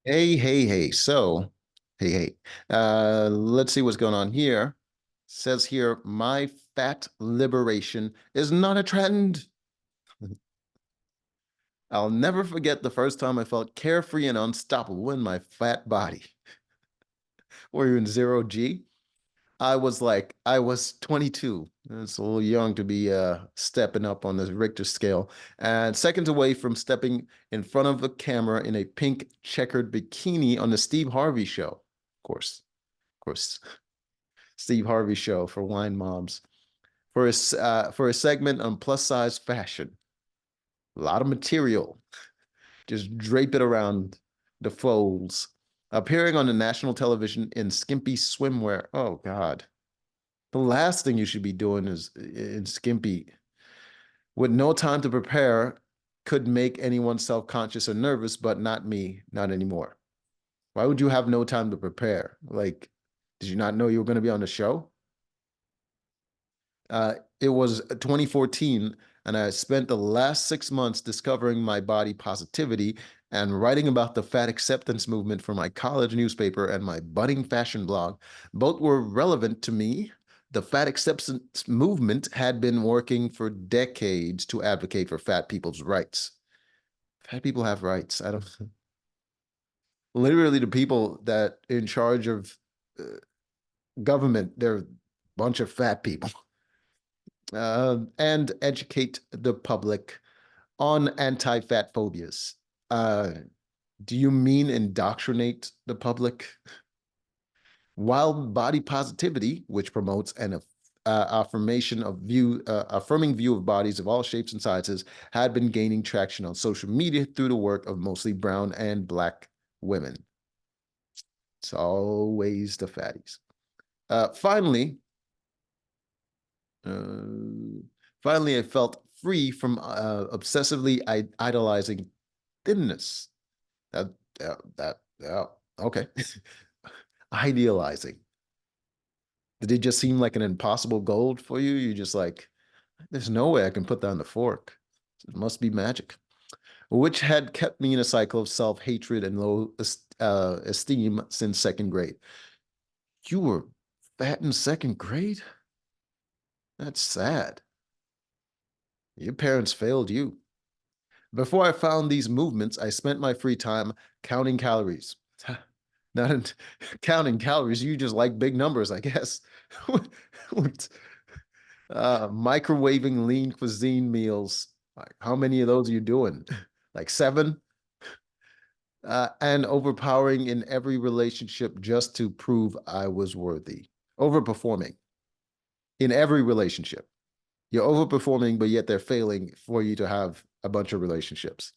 Hey. Hey. Let's see what's going on here. Says here, my fat liberation is not a trend. I'll never forget the first time I felt carefree and unstoppable in my fat body. Were you in zero G? I was 22. It's a little young to be stepping up on the Richter scale. And seconds away from stepping in front of the camera in a pink checkered bikini on the Steve Harvey show. Of course, Steve Harvey show for wine moms. For a segment on plus size fashion. A lot of material. Just drape it around the folds. Appearing on the national television in skimpy swimwear. Oh God. The last thing you should be doing is in skimpy. With no time to prepare, could make anyone self-conscious or nervous, but not me, not anymore. Why would you have no time to prepare? Like, did you not know you were going to be on the show? It was 2014, and I spent the last 6 months discovering my body positivity and writing about the fat acceptance movement for my college newspaper and my budding fashion blog. Both were relevant to me. The fat acceptance movement had been working for decades to advocate for fat people's rights. Fat people have rights. I don't, literally, the people that in charge of uh, government, they're a bunch of fat people. And educate the public on anti-fat phobias. Uh, do you mean indoctrinate the public? While body positivity, which promotes an affirming view of bodies of all shapes and sizes, had been gaining traction on social media through the work of mostly brown and black women. It's always the fatties. Finally, Uh, finally, I felt free from obsessively idolizing thinness. Yeah, okay. Idealizing. Did it just seem like an impossible goal for you? You're just like, there's no way I can put down the fork. It must be magic. Which had kept me in a cycle of self-hatred and low esteem since second grade. You were fat in second grade? That's sad. Your parents failed you. Before I found these movements, I spent my free time counting calories. Not in, counting calories. You just like big numbers, I guess. Microwaving lean cuisine meals. Like, how many of those are you doing? Like seven? And overpowering in every relationship just to prove I was worthy. Overperforming in every relationship. You're overperforming, but yet they're failing for you to have a bunch of relationships.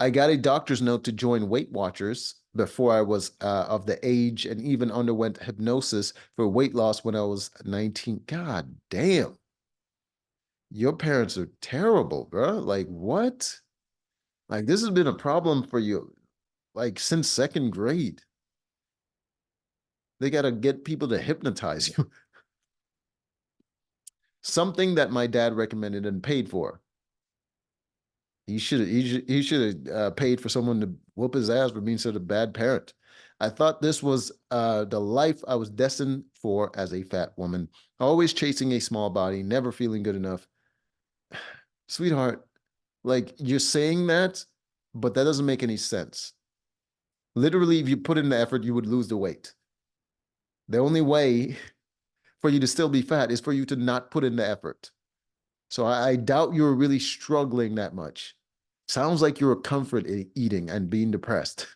I got a doctor's note to join Weight Watchers before I was of the age and even underwent hypnosis for weight loss when I was 19. God damn. Your parents are terrible, bro. Like, what? Like, this has been a problem for you, like, since second grade. They got to get people to hypnotize you. Something that my dad recommended and paid for. He should have paid for someone to whoop his ass for being such a bad parent. I thought this was the life I was destined for as a fat woman, always chasing a small body, never feeling good enough. Sweetheart, like you're saying that, but that doesn't make any sense. Literally, if you put in the effort, you would lose the weight. The only way for you to still be fat is for you to not put in the effort. So I doubt you're really struggling that much. Sounds like you're comfort eating and being depressed,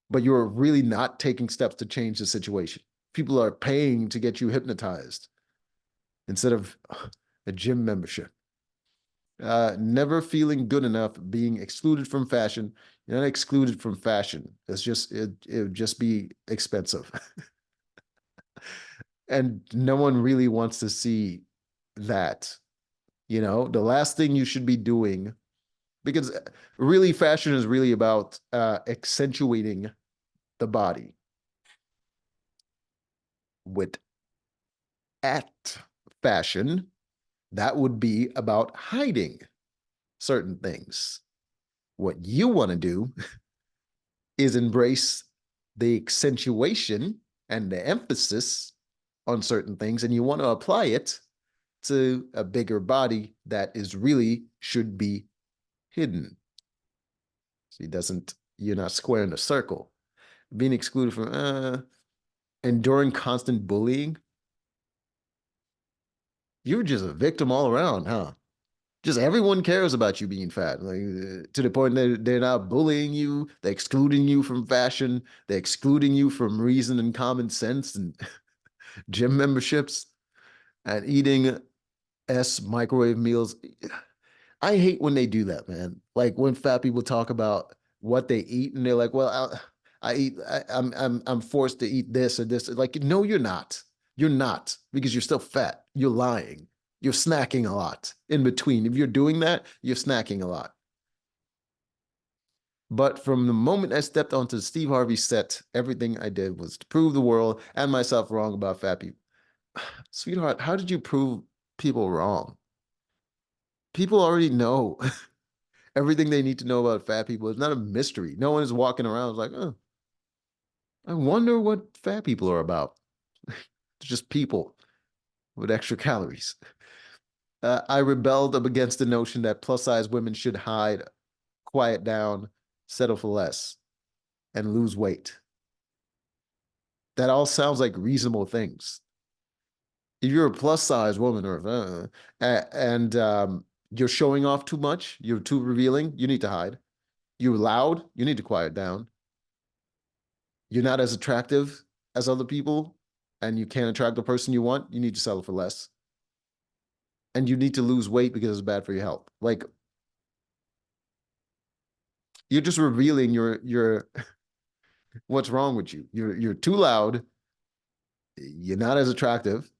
but you're really not taking steps to change the situation. People are paying to get you hypnotized instead of a gym membership. Never feeling good enough, being excluded from fashion. You're not excluded from fashion. It would just be expensive. And no one really wants to see that. The last thing you should be doing, because really fashion is really about accentuating the body. With at fashion, that would be about hiding certain things. What you want to do is embrace the accentuation and the emphasis on certain things, and you want to apply it to a bigger body that is really should be hidden. So he doesn't, you're not square in a circle. Being excluded from enduring constant bullying, you're just a victim all around, huh? Just everyone cares about you being fat, like to the point that they're not bullying you, they're excluding you from fashion, they're excluding you from reason and common sense and gym memberships and eating microwave meals. I hate when they do that, man. Like when fat people talk about what they eat and they're like, "Well, I eat. I'm forced to eat this or this." Like, no, you're not. You're not because you're still fat. You're lying. You're snacking a lot in between. If you're doing that, you're snacking a lot. But from the moment I stepped onto the Steve Harvey set, everything I did was to prove the world and myself wrong about fat people. Sweetheart, how did you prove people wrong? People already know everything they need to know about fat people. It's not a mystery. No one is walking around like, oh, I wonder what fat people are about. It's just people with extra calories. I rebelled up against the notion that plus size women should hide, quiet down, settle for less, and lose weight. That all sounds like reasonable things. If you're a plus size woman or and you're showing off too much, you're too revealing, you need to hide. You're loud, you need to quiet down. You're not as attractive as other people, and you can't attract the person you want, you need to settle for less. And you need to lose weight because it's bad for your health. Like you're just revealing your what's wrong with you. You're too loud, you're not as attractive,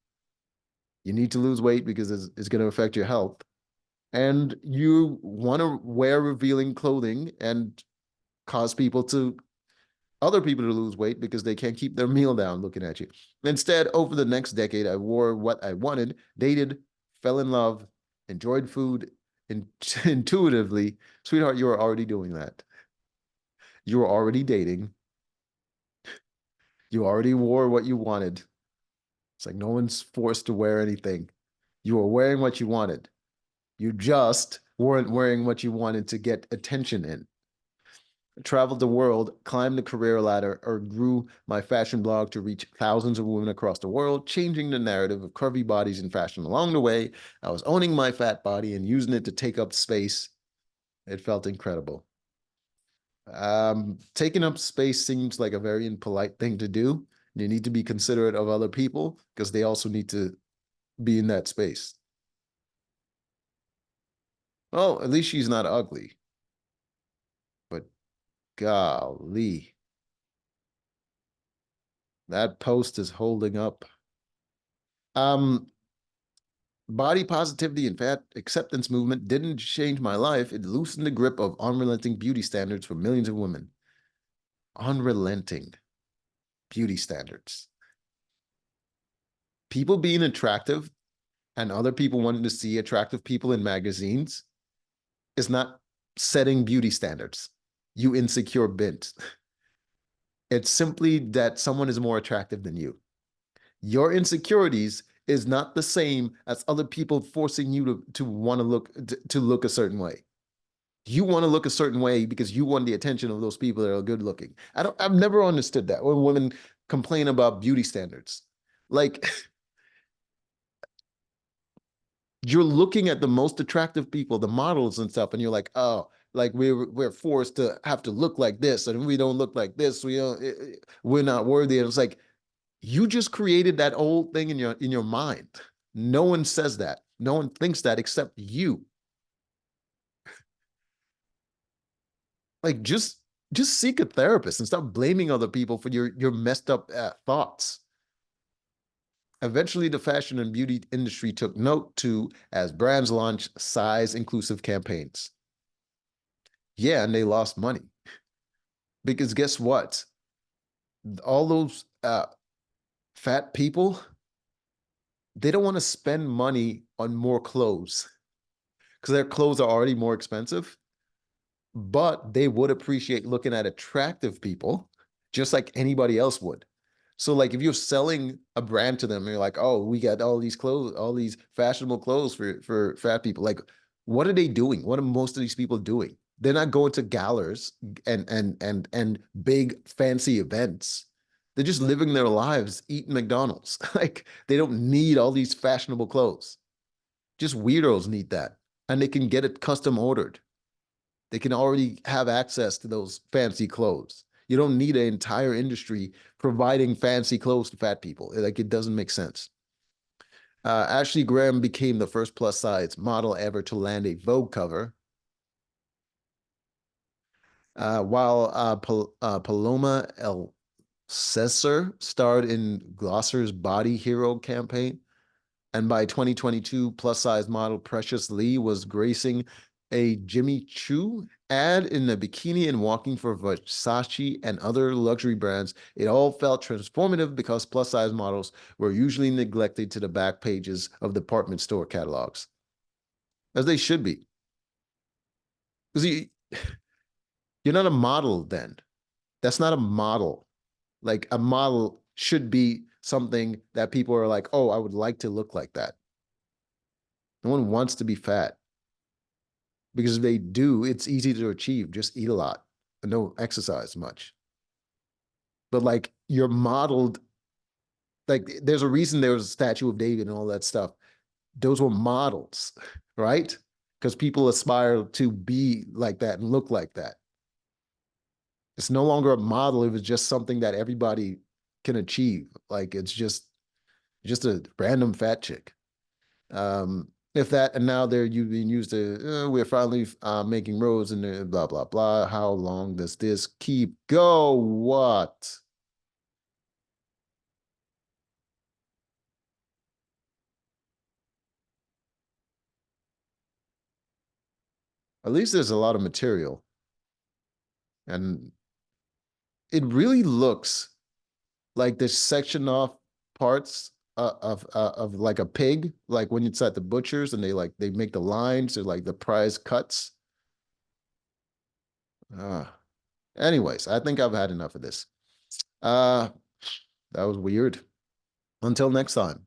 you need to lose weight because it's going to affect your health. And you want to wear revealing clothing and cause other people to lose weight because they can't keep their meal down looking at you. Instead, over the next decade, I wore what I wanted, dated, fell in love, enjoyed food intuitively. Sweetheart, you are already doing that. You were already dating. You already wore what you wanted. It's like no one's forced to wear anything. You were wearing what you wanted. You just weren't wearing what you wanted to get attention in. Traveled the world, climbed the career ladder, or grew my fashion blog to reach thousands of women across the world, changing the narrative of curvy bodies in fashion along the way. I was owning my fat body and using it to take up space. It felt incredible. Taking up space seems like a very impolite thing to do. You need to be considerate of other people because they also need to be in that space. Well, at least she's not ugly, but golly, that post is holding up. Um, Body positivity and fat acceptance movement didn't change my life. It loosened the grip of unrelenting beauty standards for millions of women. Unrelenting beauty standards. People being attractive and other people wanting to see attractive people in magazines is not setting beauty standards. You insecure bint. It's simply that someone is more attractive than you. Your insecurities is not the same as other people forcing you to want to look a certain way. You want to look a certain way because you want the attention of those people that are good looking. I've never understood that when women complain about beauty standards. Like you're looking at the most attractive people, the models and stuff, and you're like, oh, like we're forced to have to look like this, and if we don't look like this, we're not worthy. And it's like you just created that old thing in your mind. No one says that. No one thinks that except you. Like just seek a therapist and stop blaming other people for your messed up thoughts. Eventually, the fashion and beauty industry took note too as brands launched size inclusive campaigns. Yeah, and they lost money because guess what? All those fat people, they don't want to spend money on more clothes because their clothes are already more expensive. but they would appreciate looking at attractive people just like anybody else would. So like if you're selling a brand to them and you're like, oh, we got all these clothes, all these fashionable clothes for fat people. Like, what are they doing? What are most of these people doing? They're not going to galas and big fancy events. They're just living their lives eating McDonald's. Like they don't need all these fashionable clothes. Just weirdos need that. And they can get it custom ordered. They can already have access to those fancy clothes. You don't need an entire industry providing fancy clothes to fat people. Like it doesn't make sense. Ashley Graham became the first plus size model ever to land a Vogue cover, while Paloma El Cesar starred in Glosser's Body Hero campaign. And by 2022, plus size model Precious Lee was gracing a Jimmy Choo ad in a bikini and walking for Versace and other luxury brands. It all felt transformative because plus size models were usually neglected to the back pages of department store catalogs, as they should be. Because you're not a model then. That's not a model. Like a model should be something that people are like, oh, I would like to look like that. No one wants to be fat because if they do, it's easy to achieve. Just eat a lot and don't exercise much. But like you're modeled, like there's a reason there was a statue of David and all that stuff. Those were models, right? Because people aspire to be like that and look like that. It's no longer a model. It was just something that everybody can achieve. Like it's just a random fat chick. If that and now they're being used to we're finally making roads and blah blah blah. How long does this keep go? What? At least there's a lot of material, and it really looks like there's section off parts of like a pig, like when it's at the butchers and they make the lines or like the prize cuts. Uh, Anyways, I think I've had enough of this. Uh, that was weird. Until next time.